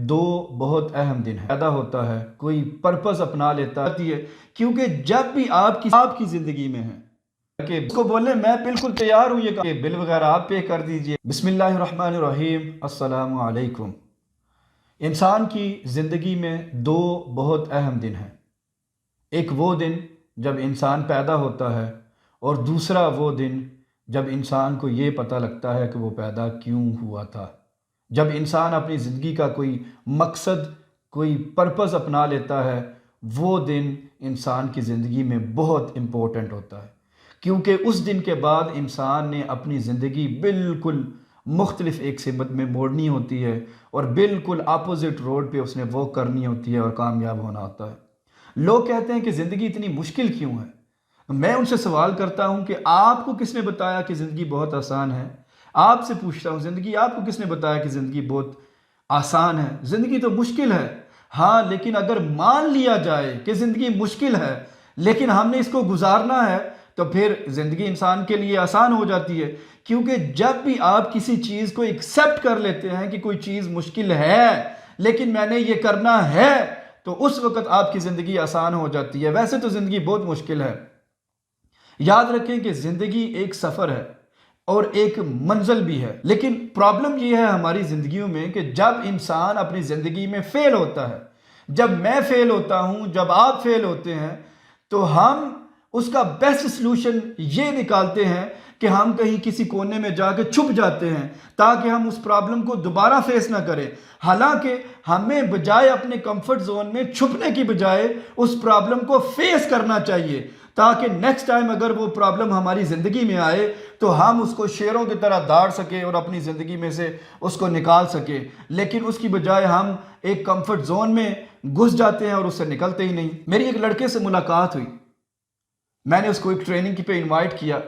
دو بہت اہم دن ہیں۔ پیدا ہوتا ہے، کوئی پرپس اپنا لیتا ہے، کیونکہ جب بھی آپ کی زندگی میں ہیں کہ اس کو بولیں میں بالکل تیار ہوں یہ کہ بل وغیرہ آپ پے کر دیجئے۔ بسم اللہ الرحمن الرحیم، السلام علیکم۔ انسان کی زندگی میں دو بہت اہم دن ہیں۔ ایک وہ دن جب انسان پیدا ہوتا ہے، اور دوسرا وہ دن جب انسان کو یہ پتہ لگتا ہے کہ وہ پیدا کیوں ہوا تھا۔ جب انسان اپنی زندگی کا کوئی مقصد، کوئی پرپس اپنا لیتا ہے، وہ دن انسان کی زندگی میں بہت امپورٹنٹ ہوتا ہے، کیونکہ اس دن کے بعد انسان نے اپنی زندگی بالکل مختلف ایک سمت میں موڑنی ہوتی ہے، اور بالکل اپوزٹ روڈ پہ اس نے وہ کرنی ہوتی ہے اور کامیاب ہونا ہوتا ہے۔ لوگ کہتے ہیں کہ زندگی اتنی مشکل کیوں ہے؟ میں ان سے سوال کرتا ہوں کہ آپ کو کس نے بتایا کہ زندگی بہت آسان ہے؟ آپ سے پوچھتا ہوں، زندگی آپ کو کس نے بتایا کہ زندگی بہت آسان ہے؟ زندگی تو مشکل ہے، ہاں، لیکن اگر مان لیا جائے کہ زندگی مشکل ہے لیکن ہم نے اس کو گزارنا ہے تو پھر زندگی انسان کے لیے آسان ہو جاتی ہے، کیونکہ جب بھی آپ کسی چیز کو ایکسیپٹ کر لیتے ہیں کہ کوئی چیز مشکل ہے لیکن میں نے یہ کرنا ہے، تو اس وقت آپ کی زندگی آسان ہو جاتی ہے۔ ویسے تو زندگی بہت مشکل ہے۔ یاد رکھیں کہ زندگی ایک سفر ہے اور ایک منزل بھی ہے، لیکن پرابلم یہ ہے ہماری زندگیوں میں کہ جب انسان اپنی زندگی میں فیل ہوتا ہے، جب میں فیل ہوتا ہوں، جب آپ فیل ہوتے ہیں، تو ہم اس کا بیسٹ سلوشن یہ نکالتے ہیں کہ ہم کہیں کسی کونے میں جا کے چھپ جاتے ہیں تاکہ ہم اس پرابلم کو دوبارہ فیس نہ کریں۔ حالانکہ ہمیں بجائے اپنے کمفرٹ زون میں چھپنے کی بجائے اس پرابلم کو فیس کرنا چاہیے، تاکہ نیکسٹ ٹائم اگر وہ پرابلم ہماری زندگی میں آئے تو ہم اس کو شیروں کی طرح داڑ سکیں اور اپنی زندگی میں سے اس کو نکال سکیں۔ لیکن اس کی بجائے ہم ایک کمفرٹ زون میں گھس جاتے ہیں اور اس سے نکلتے ہی نہیں۔ میری ایک لڑکے سے ملاقات ہوئی، میں نے اس کو ایک ٹریننگ پہ انوائٹ کیا۔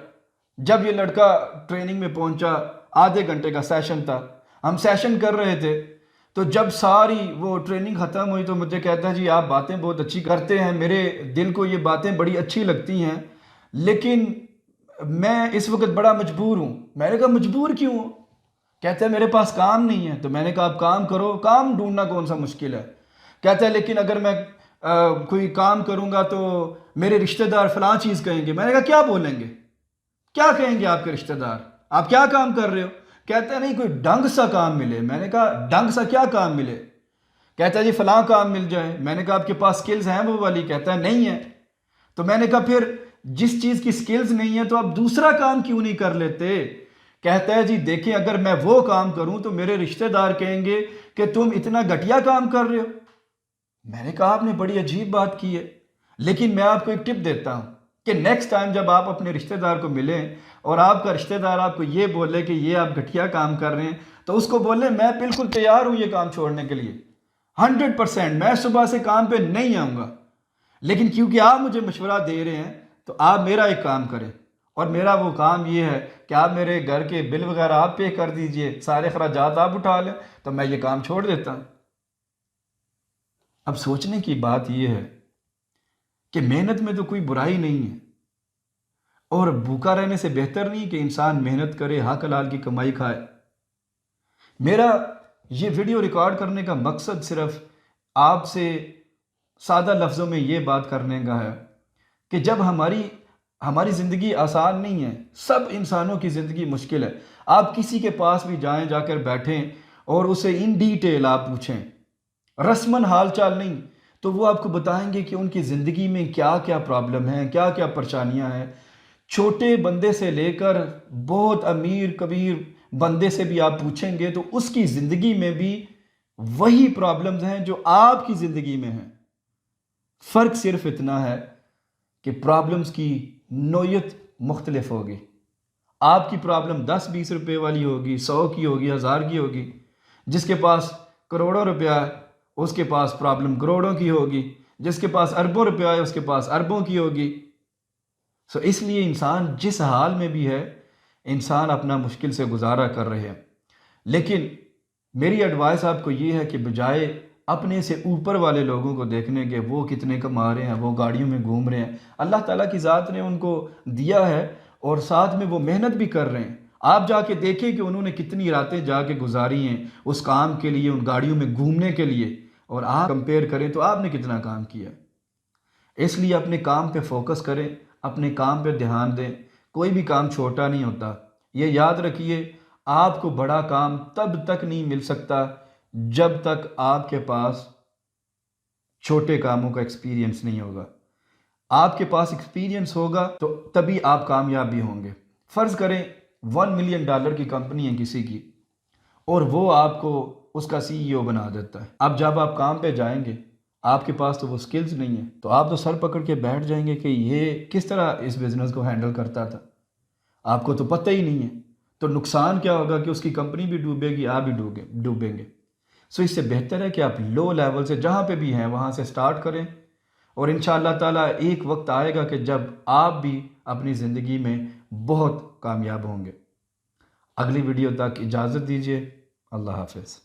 جب یہ لڑکا ٹریننگ میں پہنچا، آدھے گھنٹے کا سیشن تھا، ہم سیشن کر رہے تھے، تو جب ساری وہ ٹریننگ ختم ہوئی تو مجھے کہتا ہے جی آپ باتیں بہت اچھی کرتے ہیں، میرے دل کو یہ باتیں بڑی اچھی لگتی ہیں، لیکن میں اس وقت بڑا مجبور ہوں۔ میں نے کہا مجبور کیوں ہوں؟ کہتا ہے میرے پاس کام نہیں ہے۔ تو میں نے کہا آپ کام کرو، کام ڈھونڈنا کون سا مشکل ہے؟ کہتا ہے لیکن اگر میں کوئی کام کروں گا تو میرے رشتہ دار فلاں چیز کہیں گے۔ میں نے کہا کیا بولیں گے؟ کیا کہیں گے آپ کے رشتہ دار؟ آپ کیا کام کر رہے ہو؟ کہتا ہے نہیں کوئی ڈنگ سا کام ملے۔ میں نے کہا ڈنگ سا کیا کام ملے؟ کہتا ہے جی فلاں کام مل جائے۔ میں نے کہا آپ کے پاس سکلز ہیں وہ والی؟ کہتا ہے نہیں ہے۔ تو میں نے کہا پھر جس چیز کی سکلز نہیں ہے تو آپ دوسرا کام کیوں نہیں کر لیتے؟ کہتا ہے جی دیکھیں اگر میں وہ کام کروں تو میرے رشتہ دار کہیں گے کہ تم اتنا گھٹیا کام کر رہے ہو۔ میں نے کہا آپ نے بڑی عجیب بات کی ہے، لیکن میں آپ کو ایک ٹپ دیتا ہوں کہ نیکسٹ ٹائم جب آپ اپنے رشتہ دار کو ملیں اور آپ کا رشتہ دار آپ کو یہ بولے کہ یہ آپ گھٹیا کام کر رہے ہیں، تو اس کو بولیں میں بالکل تیار ہوں یہ کام چھوڑنے کے لیے، 100%۔ میں صبح سے کام پہ نہیں آؤں گا، لیکن کیونکہ آپ مجھے مشورہ دے رہے ہیں تو آپ میرا ایک کام کریں، اور میرا وہ کام یہ ہے کہ آپ میرے گھر کے بل وغیرہ آپ پے کر دیجئے، سارے اخراجات آپ اٹھا لیں، تو میں یہ کام چھوڑ دیتا ہوں۔ اب سوچنے کی بات یہ ہے کہ محنت میں تو کوئی برائی نہیں ہے، اور بھوکا رہنے سے بہتر نہیں کہ انسان محنت کرے، حق حلال کی کمائی کھائے۔ میرا یہ ویڈیو ریکارڈ کرنے کا مقصد صرف آپ سے سادہ لفظوں میں یہ بات کرنے کا ہے کہ جب ہماری زندگی آسان نہیں ہے، سب انسانوں کی زندگی مشکل ہے۔ آپ کسی کے پاس بھی جائیں، جا کر بیٹھیں اور اسے ان ڈیٹیل آپ پوچھیں، رسماً حال چال نہیں، تو وہ آپ کو بتائیں گے کہ ان کی زندگی میں کیا کیا پرابلم ہیں، کیا کیا پریشانیاں ہیں۔ چھوٹے بندے سے لے کر بہت امیر کبیر بندے سے بھی آپ پوچھیں گے تو اس کی زندگی میں بھی وہی پرابلمز ہیں جو آپ کی زندگی میں ہیں۔ فرق صرف اتنا ہے کہ پرابلمز کی نوعیت مختلف ہوگی۔ آپ کی پرابلم 10-20 روپے والی ہوگی، 100 کی ہوگی، 1000 کی ہوگی۔ جس کے پاس کروڑوں روپیہ ہے اس کے پاس پرابلم کروڑوں کی ہوگی، جس کے پاس اربوں روپیہ ہے اس کے پاس اربوں کی ہوگی۔ اس لیے انسان جس حال میں بھی ہے، انسان اپنا مشکل سے گزارا کر رہے ہیں، لیکن میری ایڈوائس آپ کو یہ ہے کہ بجائے اپنے سے اوپر والے لوگوں کو دیکھنے کے وہ کتنے کما رہے ہیں، وہ گاڑیوں میں گھوم رہے ہیں، اللہ تعالیٰ کی ذات نے ان کو دیا ہے اور ساتھ میں وہ محنت بھی کر رہے ہیں، آپ جا کے دیکھیں کہ انہوں نے کتنی راتیں جا کے گزاری ہیں اس کام کے لیے، ان گاڑیوں میں گھومنے کے لیے، اور آپ کمپیئر کریں تو آپ نے کتنا کام کیا۔ اس لیے اپنے کام پہ فوکس کریں، اپنے کام پہ دھیان دیں، کوئی بھی کام چھوٹا نہیں ہوتا۔ یہ یاد رکھیے، آپ کو بڑا کام تب تک نہیں مل سکتا جب تک آپ کے پاس چھوٹے کاموں کا ایکسپیرینس نہیں ہوگا۔ آپ کے پاس ایکسپیرینس ہوگا تو تبھی آپ کامیاب بھی ہوں گے۔ فرض کریں $1 ملین کی کمپنی ہے کسی کی، اور وہ آپ کو اس کا CEO بنا دیتا ہے۔ اب جب آپ کام پہ جائیں گے، آپ کے پاس تو وہ سکلز نہیں ہیں، تو آپ تو سر پکڑ کے بیٹھ جائیں گے کہ یہ کس طرح اس بزنس کو ہینڈل کرتا تھا، آپ کو تو پتہ ہی نہیں ہے۔ تو نقصان کیا ہوگا کہ اس کی کمپنی بھی ڈوبے گی، آپ بھی ڈوبیں گے۔ سو اس سے بہتر ہے کہ آپ لو لیول سے جہاں پہ بھی ہیں وہاں سے سٹارٹ کریں، اور انشاءاللہ تعالیٰ ایک وقت آئے گا کہ جب آپ بھی اپنی زندگی میں بہت کامیاب ہوں گے۔ اگلی ویڈیو تک اجازت دیجیے، اللہ حافظ۔